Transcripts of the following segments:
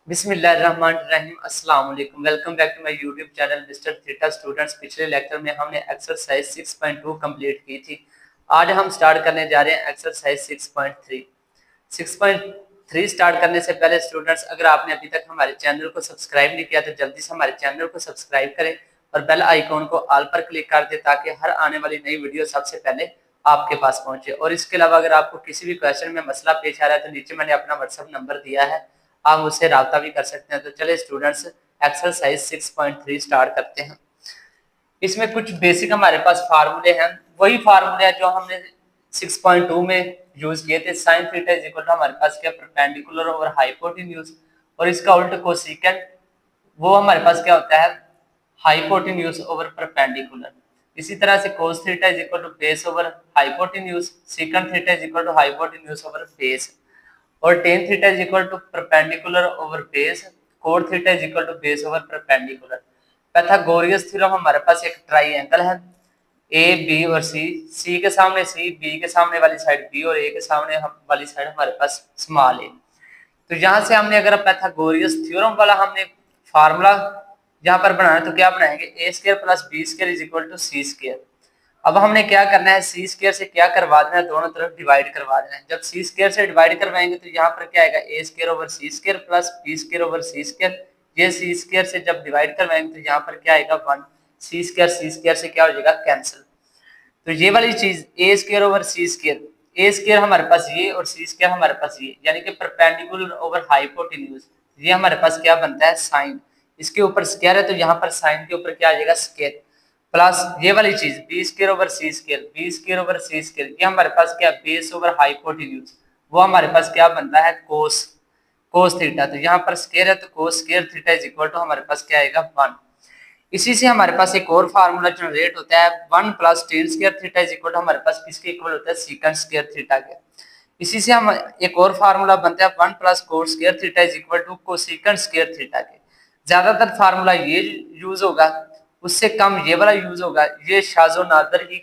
बिस्मिल्लाहिर्रहमानिर्रहीम अस्सलाम वालेकुम। Welcome back to my YouTube channel mister theta students. पिछले लेक्चर में हमने एक्सरसाइज 6.2 कंप्लीट की थी। आज हम स्टार्ट करने जा रहे हैं एक्सरसाइज 6.3। 6.3 स्टार्ट करने से पहले स्टूडेंट्स, अगर आपने अभी तक हमारे चैनल को सब्सक्राइब नहीं किया तो जल्दी से हमारे चैनल को सब्सक्राइब करें और बेल आइकॉन को ऑल पर क्लिक कर दें ताकि हर आने वाली नई वीडियो सबसे पहले आपके पास पहुंचे। और इसके अलावा अगर आपको किसी भी क्वेश्चन में मसला पेश आ रहा है तो नीचे मैंने अपना व्हाट्सएप नंबर दिया है, आप मुझसे राब्ता भी कर सकते हैं। तो चले स्टूडेंट्स, एक्सरसाइज 6.3 स्टार्ट करते हैं। इसमें कुछ बेसिक हमारे पास फार्मूले हैं, वही फार्मूले हैं जो हमने 6.2 में यूज किए थे। Sine theta is equal to हमारे पास क्या, परपेंडिकुलर ओवर हाइपोटेन्यूज, और इसका उल्टा कोसेकेंट वो हमारे पास क्या होता है, हाइपोटेन्यूज ओवर परपेंडिकुलर। इसी तरह से cos theta is equal to base over hypotenuse, second theta is equal to hypotenuse over base, और tan theta is equal to perpendicular over base, cot theta is equal to base over perpendicular. Pythagoras theorem हमारे पास एक triangle है, A B और सी, सी के सामने सी, B के सामने वाली साइड बी और ए के सामने वाली साइड हमारे पास स्मॉल ए। तो यहाँ से हमने अगर पाइथागोरस थ्योरम वाला हमने फार्मूला यहाँ पर बनाना है तो क्या बनाएंगे, A square plus B square is equal to C square. अब हमने क्या करना है, सी स्क्वायर से क्या करवा देना है, दोनों तरफ डिवाइड करवा देना है। जब सी स्क्वायर से डिवाइड करवाएंगे तो यहाँ पर क्या आएगा, A square over C square plus B square over C square. ये सी स्क्वायर से जब डिवाइड करवाएंगे तो यहाँ पर क्या आएगा, 1। सी स्क्वायर से क्या हो जाएगा, कैंसिल। तो ये वाली चीज ए स्क्वायर ओवर सी स्क्वायर, ए स्क्वायर हमारे पास ये और सी स्क्वायर हमारे पास ये, यानी कि परपेंडिकुलर ओवर हाइपोटेन्यूज, ये हमारे पास क्या बनता है, साइन। इसके ऊपर स्क्वायर है तो यहाँ पर साइन के ऊपर क्या आ जाएगा, स्क्वायर, प्लस ये वाली चीज B square over C square, B square over C square, ये हमारे पास क्या, बेस ओवर हाइपोटेन्यूज, वो हमारे पास क्या बनता है, कोस, कोस थीटा। तो यहाँ पर स्क्वायर है तो cos square theta is equal to हमारे पास क्या आएगा, 1। इसी से हमारे पास एक और फार्मूला जनरेट होता है, 1 plus tan square theta is equal to हमारे पास किसके इक्वल होता है, सीकंड स्क्वायर थीटा के। इसी से हम एक और फार्मूला बनता है, 1 plus cot square theta is equal to cosecant square theta के। ज्यादातर फार्मूला ये यूज होगा, उससे कम ये वाला यूज होगा, ये शाजो नादर ही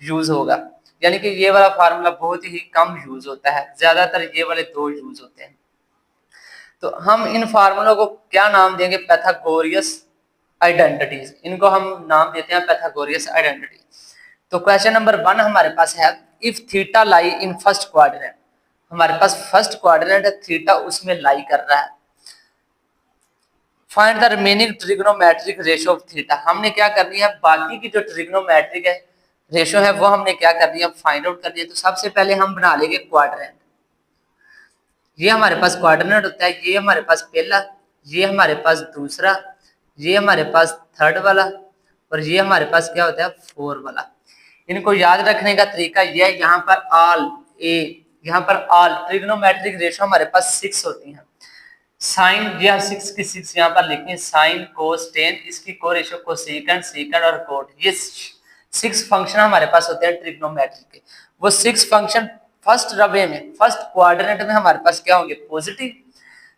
यूज होगा, यानी कि ये वाला फार्मूला बहुत ही कम यूज होता है, ज्यादातर ये वाले दो यूज होते हैं। तो हम इन फार्मूलों को क्या नाम देंगे, पैथागोरियस आइडेंटिटीज, इनको हम नाम देते हैं पैथागोरियस आइडेंटिटी। तो क्वेश्चन नंबर 1 हमारे पास है, if theta lie in first quadrant, हमारे पास फर्स्ट क्वाड्रेंट है, थीटा उसमें लाई कर रहा है। Find the remaining trigonometric ratio of theta, हमने क्या करनी है, बाकी की जो ट्रिग्नोमेट्रिक है रेशियो है वो हमने क्या करनी है, फाइंड आउट करनी है। तो सबसे पहले हम बना लेंगे क्वाड्रेंट, ये हमारे पास क्वाड्रेंट होता है, ये हमारे पास पहला, ये हमारे पास दूसरा, ये हमारे पास थर्ड वाला, और ये हमारे पास क्या होता है, 4 वाला। इनको याद रखने का तरीका यह है, यहाँ पर ऑल ए, यहाँ पर ऑल ट्रिग्नोमेट्रिक रेशियो हमारे पास 6 होती हैं। साइन, यह 6 की 6 यहाँ पर लिखनी है, साइन कोस टेन, इसकी को रेशियो कोसेकंड, सेकंड और कोट, ये 6 फंक्शन हमारे पास होते हैं ट्रिग्नोमेट्रिक के। वो 6 फंक्शन फर्स्ट रवे में, फर्स्ट क्वाड्रेंट में हमारे पास क्या होंगे, पॉजिटिव।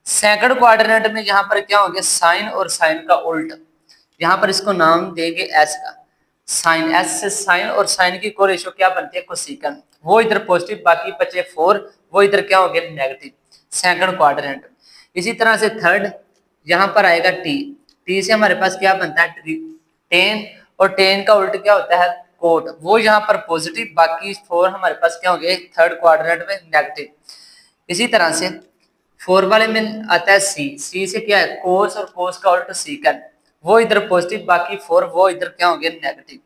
सेकंड क्वाड्रेंट में यहाँ पर क्या होंगे, साइन और साइन का उल्टा, यहाँ पर इसको नाम देंगे एस का, साइन, एस से साइन और साइन की को रेशियो क्या बनती है, कोसेकंड, वो इधर पॉजिटिव, बाकी बचे 4, वो इधर क्या होंगे, नेगेटिव, सेकंड क्वाड्रेंट। इसी तरह से थर्ड, यहाँ पर आएगा टी, टी से हमारे पास क्या बनता है, टेन, और टेन का उल्टा क्या होता है, कोट, वो यहाँ पर पॉजिटिव, बाकी 4 हमारे पास क्या होंगे, थर्ड क्वाड्रेंट में नेगेटिव। इसी तरह से 4 वाले में आता है सी, सी से क्या है, कोस, और कोस का उल्टा सीकंड, वो इधर पॉजिटिव, बाकी 4 वो इधर क्या होंगे, नेगेटिव।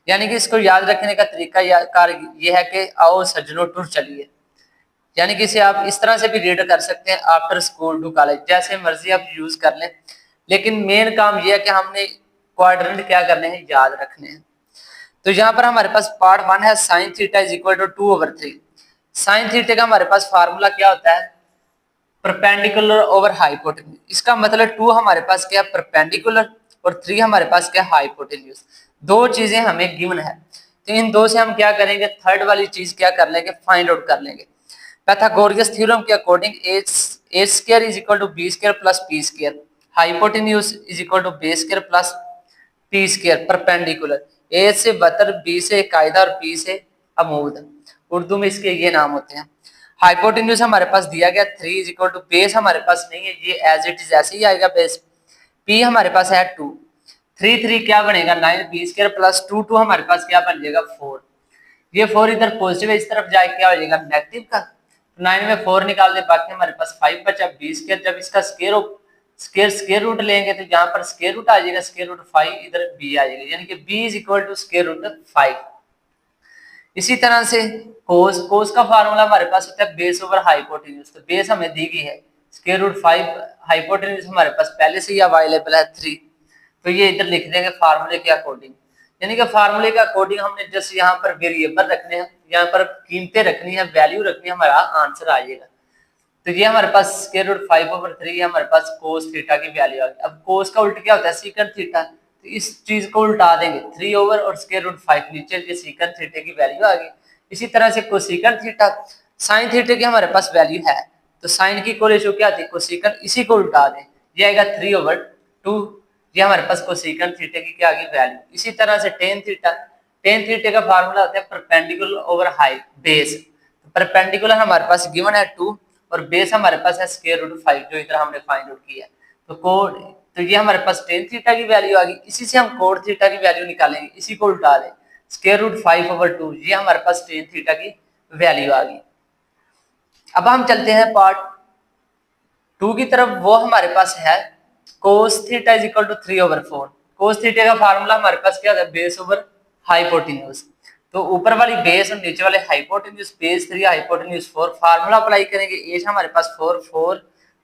यानी कि इसको याद रखने का तरीका ये है कि आओ सज्जनों टूर चलिए, यानी कि इसे आप इस तरह से भी रीड कर सकते हैं, आफ्टर स्कूल टू कॉलेज, जैसे मर्जी आप यूज कर लें, लेकिन मेन काम यह है कि हमने क्वाड्रेंट क्या करने हैं, याद रखने हैं। तो यहाँ पर हमारे पास पार्ट 1 है, sine theta is equal to 2/3। Sine theta का हमारे पास फार्मूला क्या होता है, परपेंडिकुलर ओवर हाइपोटेन्यूज, इसका मतलब 2 हमारे पास क्या है, परपेंडिकुलर, और 3 हमारे पास क्या है, हाइपोटेन्यूज। दो चीजें हमें गिवन है, तो इन दो से हम क्या करेंगे, थर्ड वाली चीज क्या कर लेंगे, फाइंड आउट कर लेंगे। पाइथागोरस थ्योरम के according A square is equal to B square plus P square, hypotenuse is equal to B square plus P square, perpendicular, A से बतर, बी से कायदा और पी से अमूद, उर्दू में इसके ये नाम होते हैं। हाइपोटेन्यूज हमारे पास दिया गया 3 इज इक्वल टू बेस हमारे पास नहीं है, ये एज इट इज ऐसे ही आएगा बेस। पी हमारे पास है 2, 3 3 क्या बनेगा 9 बी स्क्वायर प्लस 2 2 हमारे पास क्या बन जाएगा 4। ये 4 इधर पॉजिटिव है, इस तरफ जाए क्या हो जाएगा नेगेटिव का। 9 में 4 निकाल दे, बाकी हमारे पास 5 बचा। बी स्क्वायर जब इसका स्क्वायर रूट लेंगे तो यहाँ पर स्क्वायर रूट आ जाएगा, स्क्वायर रूट 5 इधर बी आ जाएगा, यानी कि B is equal to square root 5। इसी तरह से कोस का फार्मूला हमारे पास होता है बेस ओवर हाइपोटेन्यूज। तो बेस हमें दी गई है स्क्वायर रूट 5, हाइपोटेन्यूज हमारे पास पहले से ही अवेलेबल है 3, तो ये इधर लिख देंगे फार्मूले के अकॉर्डिंग। यानी कि फार्मूले के अकॉर्डिंग हमने जस्ट यहाँ पर वेरिएबल रखने हैं, यहाँ पर कीमतें रखनी है, वैल्यू रखनी है, हमारा आंसर आ जाएगा। तो ये हमारे पास स्क्वायर रूट 5/3 हमारे पास कोस थीटा की वैल्यू आ गई। अब कोस का उल्टा क्या होता है सीकंट थीटा, तो इस चीज को उल्टा देंगे 3 ओवर और स्क्वायर रूट 5 नीचे, ये सीकंट थीटा की वैल्यू आ गई। इसी तरह से कोसिकंट थीटा, साइन थीटा की हमारे पास वैल्यू है, तो साइन की को रेशियो क्या थी कोसिकंट, इसी को उल्टा दें, ये आएगा 3/2, ये हमारे पास कोसिकंट थीटा की क्या आ गई वैल्यू। इसी तरह से टेन थीटा का फार्मूला होता है perpendicular over height base. Perpendicular हमारे पास गिवन है 2 और बेस हमारे पास है स्क्वायर रूट 5, जो इधर हमने फाइंड आउट किया। तो ये हमारे पास टेन थीटा की वैल्यू आ गई। इसी से हम कोड थीटा की वैल्यू निकालेंगे, इसी को उल्टा दें स्क्वायर रूट 5/2, ये हमारे पास टेन थीटा की वैल्यू आ गई। अब हम चलते हैं पार्ट 2 की तरफ, वो हमारे पास है cos theta is equal to 3/4। cos theta का फार्मूला हमारे पास क्या होता है बेस ओवर हाइपोटेन्यूज। तो ऊपर वाली बेस और नीचे वाले hypotenuse, base 3 hypotenuse 4, formula apply करेंगे। एच हमारे पास 4 4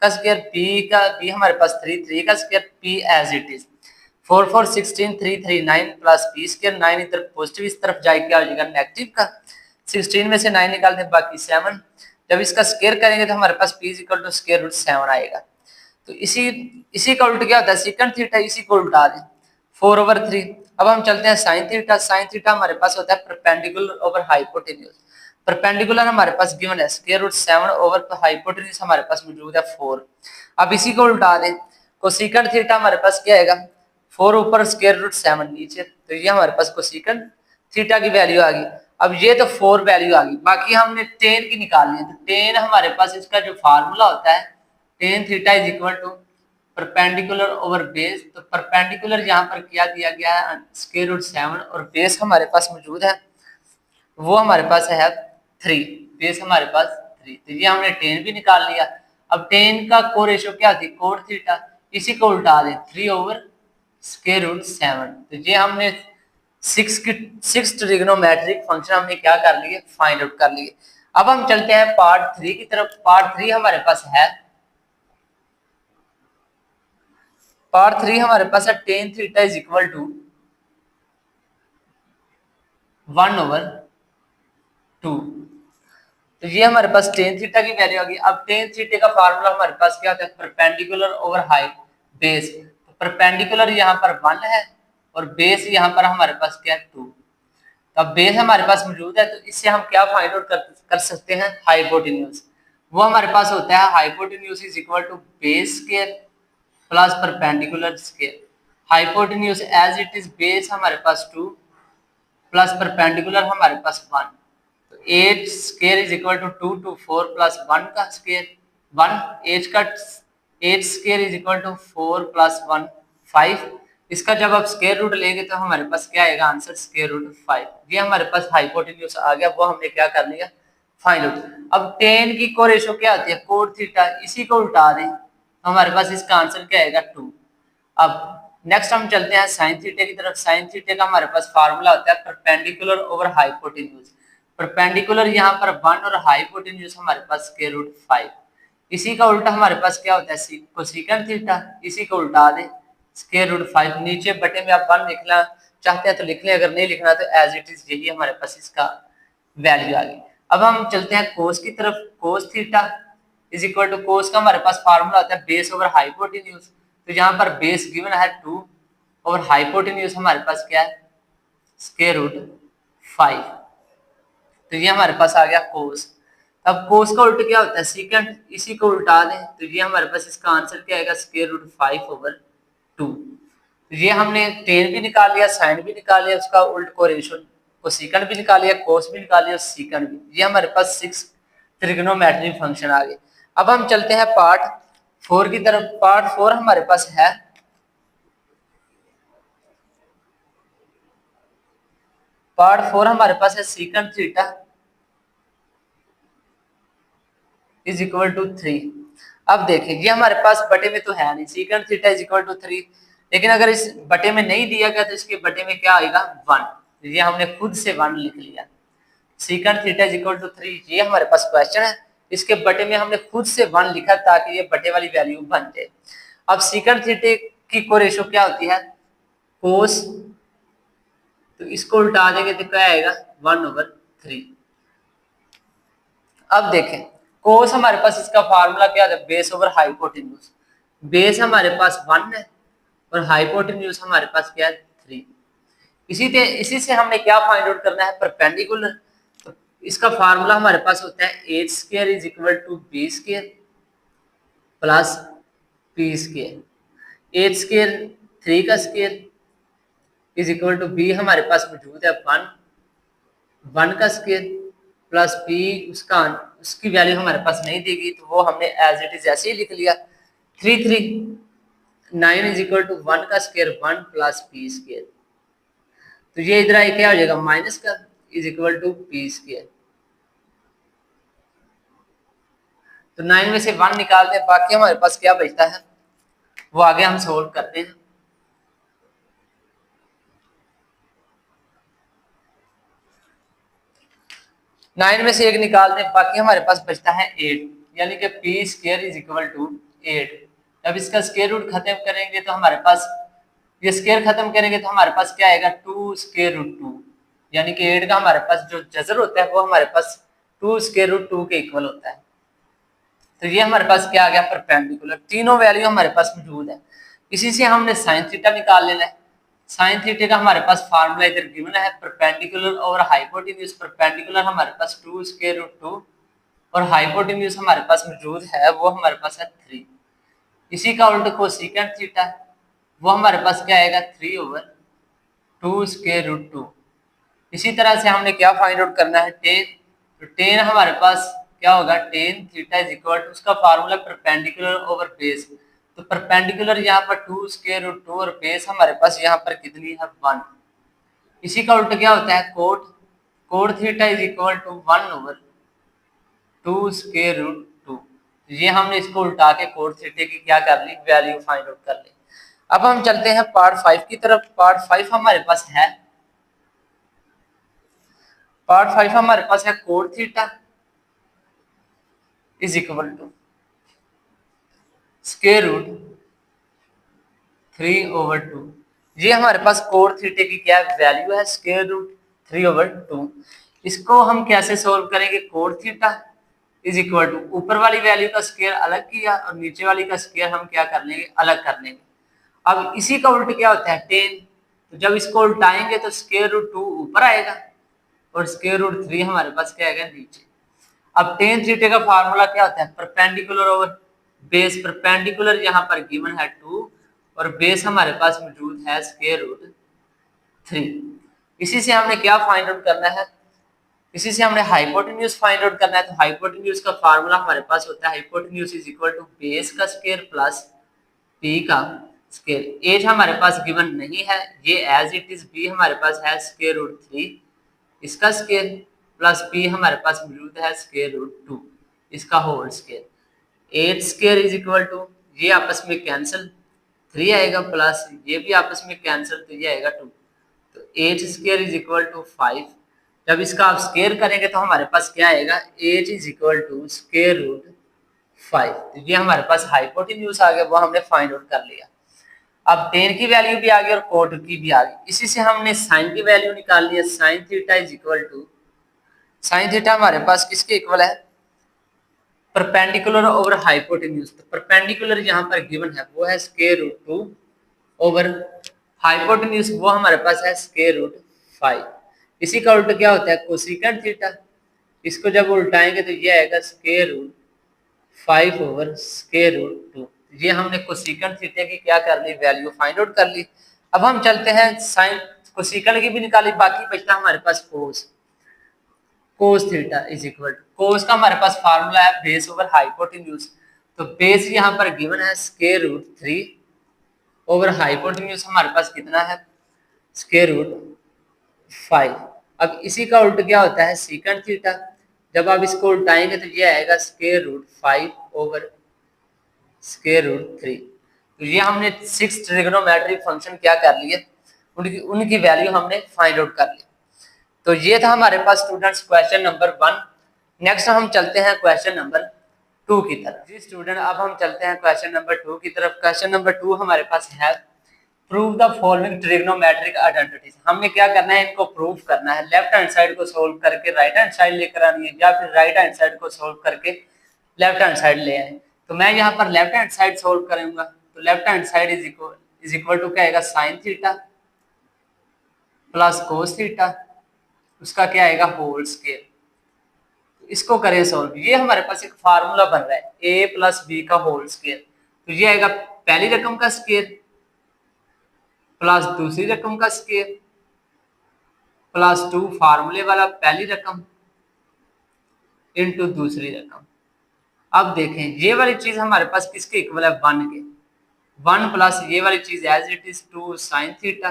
का स्क्वायर, बी हमारे पास 3 3 का square, P as it is 4 4 16 3 3 9 plus P square, 9 इधर पॉजिटिव इस तरफ जाए क्या हो जाएगा नेगेटिव का। 16 में से 9 निकाल दें बाकी 7, जब इसका स्क्वायर करेंगे तो हमारे पास p is equal to square root 7 आएगा। तो इसी का उल्टा क्या होता है सेकंड थीटा, इसी को उल्टा दें 4/3। अब हम चलते हैं साइन थीटा। साइन थीटा हमारे पास होता है परपेंडिकुलर ओवर हाइपोटेन्यूज। परपेंडिकुलर हमारे पास गिवन है स्क्वायर रूट 7 ओवर हाइपोटेन्यूज हमारे पास मौजूद है 4। अब इसी को उल्टा दें, कोसेकंड थीटा हमारे पास क्या आएगा 4 ऊपर स्क्वायर रूट 7 नीचे, तो ये हमारे पास कोसेकंड थीटा की वैल्यू आ गई। अब ये तो 4 वैल्यू आ गई, बाकी हमने टेन की निकालनी है। तो टेन हमारे पास इसका जो फार्मूला होता है tan theta is equal to perpendicular over base. तो परपेंडिकुलर यहाँ पर क्या दिया गया है स्क्वायर रूट 7 और बेस हमारे पास मौजूद है, वो हमारे पास है 3, बेस हमारे पास 3, तो ये हमने टेन भी निकाल लिया। अब टेन का को रेशियो क्या थी कोड थीटा, इसी को उल्टा दें 3 ओवर स्क्वायर रूट 7, तो ये हमने 6 ट्रिग्नोमेट्रिक फंक्शन हमने क्या कर लिए फाइंड आउट कर लिए। अब हम चलते हैं पार्ट 3 की तरफ। पार्ट 3 हमारे पास है tan theta is equal to 1/2, तो ये हमारे पास टेन थीटा की वैल्यू आ गई। अब टेन थीटा का फार्मूला हमारे पास क्या होता है परपेंडिकुलर ओवर हाइट बेस। तो परपेंडिकुलर यहाँ पर 1 है और बेस यहाँ पर हमारे पास क्या है 2। तो अब बेस हमारे पास मौजूद है, तो इससे हम क्या फाइंड आउट कर सकते हैं हाइपोटेन्यूज। वो हमारे पास होता है hypotenuse is equal to base square plus perpendicular square. Hypotenuse as it is base हमारे पास 2 प्लस परपेंडिकुलर हमारे पास 1, तो 8 square is equal to 2 to 4 plus 1 का square 1, 8 square is equal to 4 plus 1 5। इसका जब आप स्क्वायर रूट लेंगे तो हमारे पास क्या आएगा आंसर स्क्वायर रूट 5। ये हमारे पास हाइपोटेन्यूज आ गया, वो हमने क्या कर लिया फाइंड आउट। अब टेन की को रेशियो क्या आती है कोड थीटा, इसी को उल्टा दें हमारे पास इसका आंसर क्या आएगा 2। अब नेक्स्ट हम चलते हैं साइन थीटा की तरफ। साइन थीटा का हमारे पास फार्मूला होता है परपेंडिकुलर ओवर हाइपोटेन्यूज। परपेंडिकुलर यहाँ पर 1 और हाइपोटेन्यूज हमारे पास स्क्वायर रूट 5। इसी का उल्टा हमारे पास क्या होता है कोसेकंड थीटा, इसी को उल्टा दें स्क्वायर रूट 5। नीचे बटे में आप 1 लिखना चाहते हैं तो लिख लें, अगर नहीं लिखना तो एज इट इज यही हमारे पास इसका वैल्यू आ गई। अब हम चलते हैं कोस की तरफ। Cos theta is equal to cos का हमारे पास फार्मूला होता है बेस ओवर हाइपोटेन्यूज। तो यहाँ पर बेस गिवन है 2 और हाइपोटेन्यूज हमारे पास क्या है स्क्वायर रूट 5, तो ये हमारे पास आ गया कोस। अब कोस का उल्टा क्या होता है सीकेंट, इसी को उल्टा दें तो ये हमारे पास इसका आंसर क्या आएगा स्क्वायर रूट 5/2। ये हमने टेन भी निकाल लिया, साइन भी निकाल लिया, उसका उल्ट को रेशियो को सीकेंट भी निकाल लिया, कोस भी निकाल लिया, सीकेंट भी। ये हमारे पास ट्रिग्नोमेट्री फंक्शन आ गए। अब हम चलते हैं पार्ट 4 की तरफ। पार्ट 4 हमारे पास है secant theta is equal to 3। अब देखिए ये हमारे पास बटे में तो है नहीं, secant theta is equal to 3, लेकिन अगर इस बटे में नहीं दिया गया तो इसके बटे में क्या आएगा 1। ये हमने खुद से 1 लिख लिया। Secant theta is equal to 3 ये हमारे पास क्वेश्चन है, इसके बटे में हमने खुद से 1 लिखा ताकि ये बटे वाली वैल्यू बन जाए। अब सीकेंट थीटा की को रेशो क्या होती है कोस, तो इसको उल्टा देंगे तो क्या आएगा 1/3। अब देखें कोस हमारे पास इसका फार्मूला क्या है बेस ओवर हाइपोटेन्यूज। बेस हमारे पास 1 है और हाइपोटेन्यूज हमारे पास क्या है 3। इसी से हमने क्या फाइंड आउट करना है परपेंडिकुलर। तो इसका फार्मूला हमारे पास होता है h square is equal to b square plus p square. h square 3 का square is equal to b हमारे पास मौजूद है 1 का स्क्वायर प्लस p उसकी वैल्यू हमारे पास नहीं देगी तो वो हमने एज इट इज ऐसे ही लिख लिया। 9 इज इक्वल टू 1 का स्क्वायर 1 प्लस p स्क्वायर, तो ये इधर आए क्या हो जाएगा माइनस का is equal to p square. तो 9 में से 1 निकालते हैं, बाकी हमारे पास क्या बचता है वो आगे हम सोल्व करते हैं। 9 में से 1 निकालते हैं, बाकी हमारे पास बचता है 8, यानी कि p square is equal to 8। जब इसका स्क्वायर रूट खत्म करेंगे तो हमारे पास ये स्क्वायर खत्म करेंगे तो हमारे पास क्या आएगा 2 स्क्वायर रूट 2, यानी कि 8 का हमारे पास जो जजर होता है वो हमारे पास 2 स्क्वायर रूट 2 के इक्वल होता है। तो ये हमारे पास क्या आ गया परपेंडिकुलर, तीनों वैल्यू हमारे पास मौजूद है। इसी से हमने साइन थीटा निकाल लेना है। साइन थीटा का हमारे पास फार्मूला इधर गिवन है परपेंडिकुलर और हाइपोटेन्यूज। परपेंडिकुलर हमारे पास 2 स्क्वायर रूट 2 और हाइपोटेन्यूज हमारे पास मौजूद है वो हमारे पास है 3। इसी का उल्टा कोसेकेंट थीटा वो हमारे पास क्या आएगा 3/2 स्क्वायर रूट 2। इसी तरह से हमने क्या फाइंड आउट करना है टेन, तो टेन हमारे पास क्या होगा tan theta is equal to उसका फार्मूला परपेंडिकुलर ओवर बेस। तो परपेंडिकुलर यहाँ पर 2 स्क्वायर रूट 2 और बेस हमारे पास यहाँ पर कितनी है 1। इसी का उल्टा क्या होता है cot theta is equal to 1/2 square root 2। ये हमने इसको उल्टा के कोट थीटा की क्या कर ली वैल्यू फाइंड आउट कर ली। अब हम चलते हैं पार्ट 5 की तरफ। पार्ट 5 हमारे पास है cot theta is equal to square root 3/2। ये हमारे पास कोट थीटा की क्या वैल्यू है स्क्वायर रूट 3/2। इसको हम कैसे सोल्व करेंगे cot theta is equal to ऊपर वाली वैल्यू का स्क्वायर अलग किया और नीचे वाली का स्क्वायर हम क्या कर लेंगे अलग कर लेंगे। अब इसी का उल्टा क्या होता है टेन, तो जब इसको उल्टाएंगे तो स्क्वायर रूट 2 ऊपर आएगा और स्क्वायर रूट 3 हमारे पास क्या आएगा नीचे। अब टेन थीटा का फार्मूला क्या होता है परपेंडिकुलर ओवर बेस। परपेंडिकुलर यहाँ पर गिवन है 2 और बेस हमारे पास मौजूद है स्क्वायर रूट 3। इसी से हमने क्या फाइंड आउट करना है, इसी से हमने हाइपोटेन्यूज फाइंड आउट करना है। तो हाइपोटेन्यूज का फार्मूला हमारे पास होता है hypotenuse is equal to base का स्क्वायर प्लस पी का स्क्वायर। एज हमारे पास गिवन नहीं है, ये एज इट इज बी हमारे पास है स्क्वायर रूट 3 इसका स्क्वायर प्लस पी हमारे पास मौजूद है स्क्वायर रूट 2 इसका whole square. 8 square is equal to ये आपस में कैंसिल 3 आएगा प्लस ये भी आपस में कैंसिल तो ये आएगा 2। तो 8 स्क्वायर इज इक्वल टू 5। जब इसका आप स्क्वायर करेंगे तो हमारे पास क्या आएगा 8 is equal to square root 5। तो ये हमारे पास हाइपोटेन्यूज आ गया वो हमने फाइंड आउट कर लिया। अब टेन की वैल्यू भी आ गई और कोट की भी आ गई। इसी से हमने साइन की वैल्यू निकाल ली है। Sine theta is equal to sine theta हमारे पास किसके इक्वल है परपेंडिकुलर ओवर हाइपोटेन्यूज। तो परपेंडिकुलर यहाँ पर गिवन है वो है स्क्वायर रूट 2 ओवर हाइपोटेन्यूज वो हमारे पास है स्क्वायर रूट 5। इसी का उल्टा क्या होता है कोसेकेंट थीटा, इसको जब उल्टाएंगे तो ये आएगा square root 5 over square root 2। ये हमने कोसेकेंट थीटा की क्या कर ली वैल्यू फाइंड आउट कर ली। अब हम चलते हैं साइन कोसेकेंट की भी निकाली, बाकी बचता हमारे पास cos. Cos theta is equal to, cos का हमारे पास फार्मूला है बेस ओवर हाइपोटेन्यूज, तो बेस यहाँ पर गिवन है स्क्वायर रूट 3 ओवर हाइपोटेन्यूज हमारे पास कितना है स्क्वायर रूट 5। अब इसी का उल्टा क्या होता है सीकंड थीटा, जब आप इसको उल्टाएंगे तो ये आएगा square root 5 over square root 3। तो ये हमने 6 ट्रिग्नोमेट्रिक फंक्शन क्या कर लिए, उनकी उनकी वैल्यू हमने फाइंड आउट कर ली। तो ये था हमारे पास स्टूडेंट्स क्वेश्चन नंबर 1। नेक्स्ट हम चलते हैं क्वेश्चन नंबर 2 की तरफ। जी स्टूडेंट, अब हम चलते हैं क्वेश्चन नंबर 2 की तरफ। क्वेश्चन नंबर 2 हमारे पास है prove the following trigonometric identities. हमने क्या करना है, इनको प्रूव करना है। लेफ्ट हैंड साइड को सोल्व करके राइट हैंड साइड लेकर आनी है, या फिर राइट हैंड साइड को सोल्व करके लेफ्ट हैंड साइड ले आए। तो मैं यहाँ पर लेफ्ट हैंड साइड सोल्व करूंगा, तो left hand side is equal to क्या आएगा sine theta plus cos theta, उसका क्या आएगा होल स्क्वायर। इसको करें सॉल्व, ये हमारे पास एक फार्मूला बन रहा है a प्लस बी का होल स्क्वायर। तो ये आएगा पहली रकम का स्क्वायर प्लस दूसरी रकम का स्क्वायर प्लस 2 फार्मूले वाला पहली रकम इनटू दूसरी रकम। अब देखें ये वाली चीज हमारे पास किसके इक्वल है 1 के, 1 प्लस ये वाली चीज as it is 2 sine theta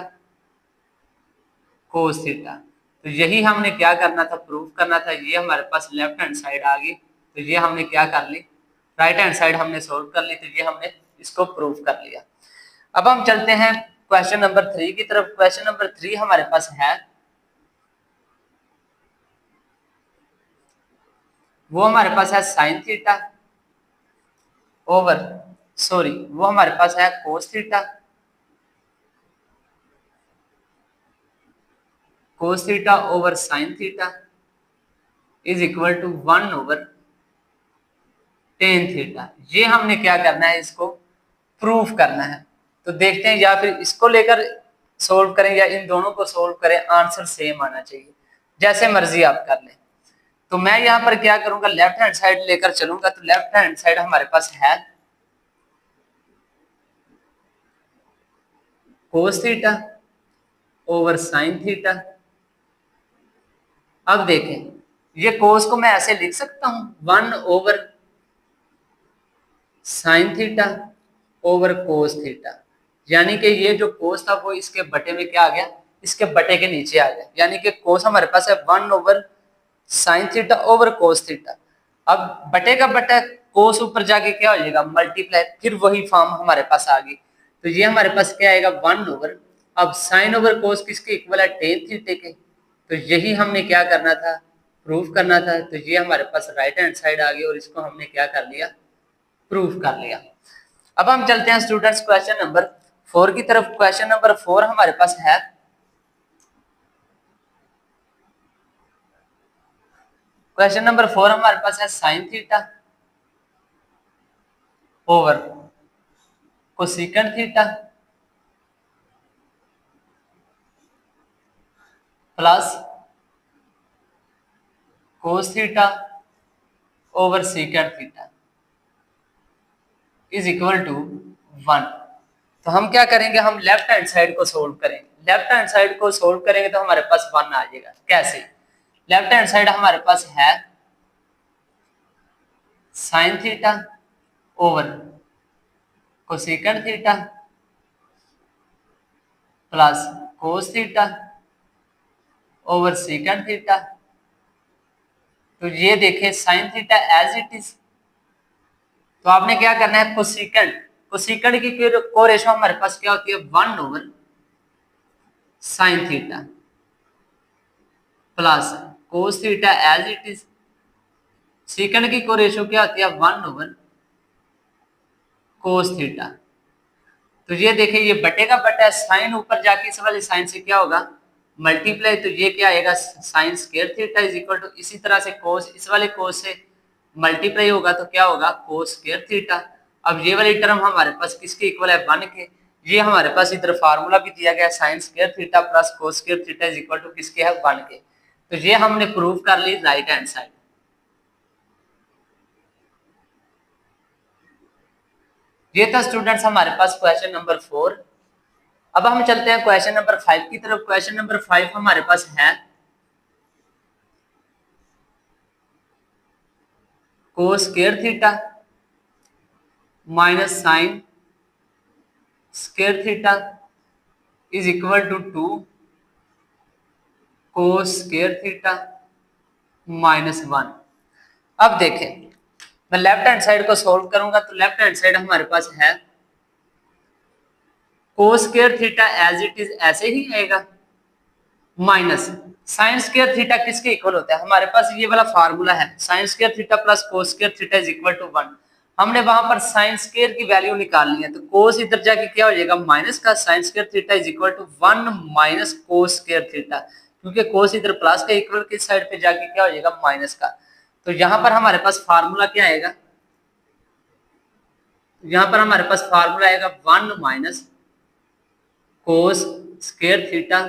cos theta. तो यही हमने क्या करना था प्रूव करना था। ये हमारे पास लेफ्ट हैंड साइड आ गई, तो ये हमने क्या कर ली राइट हैंड साइड हमने सोल्व कर ली, तो ये हमने इसको प्रूव कर लिया। अब हम चलते हैं क्वेश्चन नंबर 3 की तरफ। क्वेश्चन नंबर 3 हमारे पास है, वो हमारे पास है साइन थीटा ओवर सॉरी वो हमारे पास है cos theta over sine theta is equal to 1 over tan theta. ये हमने क्या करना है, इसको प्रूफ करना है। तो देखते हैं या फिर इसको लेकर सोल्व करें या इन दोनों को सोल्व करें, आंसर सेम आना चाहिए, जैसे मर्जी आप कर लें। तो मैं यहाँ पर क्या करूंगा, लेफ्ट हैंड साइड लेकर चलूंगा। तो लेफ्ट हैंड साइड हमारे पास है cos theta over sine theta. अब देखें ये कोस को मैं ऐसे लिख सकता हूं 1 over sine theta over cos theta, यानी कि ये जो कोस था वो इसके बटे में क्या आ गया, इसके बटे के नीचे आ गया। यानी कि कोस हमारे पास है 1 over sine theta over cos theta. अब बटे का बटा कोस ऊपर जाके क्या हो जाएगा मल्टीप्लाई, फिर वही फॉर्म हमारे पास आ गई। तो ये हमारे पास क्या आएगा 1 ओवर, अब साइन ओवर कोस किसके इक्वल है टेन थीटे के। तो यही हमने क्या करना था प्रूफ करना था। तो ये हमारे पास राइट हैंड साइड आ गई और इसको हमने क्या कर लिया प्रूफ कर लिया। अब हम चलते हैं स्टूडेंट्स क्वेश्चन नंबर 4 की तरफ। क्वेश्चन नंबर 4 हमारे पास है, क्वेश्चन नंबर 4 हमारे पास है sine theta over cosecant theta plus cos theta over second theta is equal to 1। तो हम क्या करेंगे, हम लेफ्ट हैंड साइड को सोल्व करेंगे। लेफ्ट हैंड साइड को सोल्व करेंगे तो हमारे पास 1 आ जाएगा। कैसे, लेफ्ट हैंड साइड हमारे पास है sine theta over cosecant theta plus cos theta over second theta. तो ये देखें sine theta as it is, तो आपने क्या करना है कोसेकंड की को रेशो हमारे पास क्या होती है 1 over sine theta plus cos theta as it is. Second की को रेशो क्या होती है 1 ओवर कोस थीटा। तो ये देखिए ये बटे का बटा है, साइन ऊपर जाके इस वाले साइन से क्या होगा मल्टीप्लाई। तो ये क्या आएगा sine square theta is equal to, इसी तरह से कोस इस वाले कोस से मल्टीप्लाई होगा तो क्या होगा कोस स्क्वायर थीटा। अब ये वाली टर्म हमारे पास किसके इक्वल है 1 के। ये हमारे पास इधर फार्मूला भी दिया गया sine square theta plus cos square theta is equal to किसके है 1 के। तो ये हमने प्रूव कर ली राइट हैंड साइड। ये था स्टूडेंट्स हमारे पास क्वेश्चन नंबर 4। अब हम चलते हैं क्वेश्चन नंबर 5 की तरफ। क्वेश्चन नंबर 5 हमारे पास है, cos square theta minus sine square theta is equal to 2 cos square theta minus 1। अब देखें, मैं लेफ्ट हैंड साइड को सोल्व करूंगा तो लेफ्ट हैंड साइड हमारे पास है cos square theta as it is ऐसे ही आएगा माइनस साइन स्क्वायर थीटा किसके इक्वल होता है, हमारे पास ये वाला फार्मूला है sine square theta plus cos square theta is equal to 1। हमने वहां पर साइन स्क्वायर की वैल्यू निकालनी है तो कोस इधर जाके क्या हो जाएगा माइनस का, sine square theta is equal to 1 minus cos square theta, क्योंकि कोस इधर प्लस का इक्वल किस साइड पे जाके क्या हो जाएगा माइनस का। तो यहाँ पर हमारे पास फार्मूला क्या आएगा, यहाँ पर हमारे पास फार्मूला आएगा 1 माइनस कोस स्क्वायर थीटा।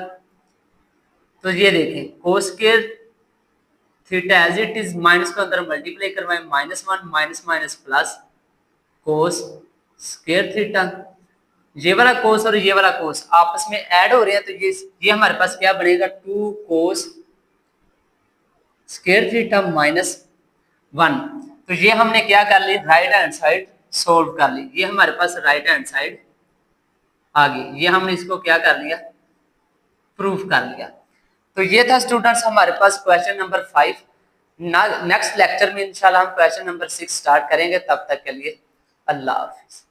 तो ये देखें cos square theta as it is minus को अंदर मल्टीप्लाई करवाएं -1 minus minus plus cos square theta, ये वाला कोस और ये वाला कोस आपस में ऐड हो रहे हैं तो ये हमारे पास क्या बनेगा 2 कोस स्क्वायर थीटा माइनस 1। तो ये हमने क्या कर ली राइट हैंड साइड सोल्व कर ली, ये हमारे पास राइट हैंड साइड आ गई, ये हमने इसको क्या कर लिया प्रूफ कर लिया। तो ये था स्टूडेंट्स हमारे पास क्वेश्चन नंबर 5। नेक्स्ट लेक्चर में इंशाल्लाह हम क्वेश्चन नंबर 6 स्टार्ट करेंगे, तब तक के लिए अल्लाह हाफिज।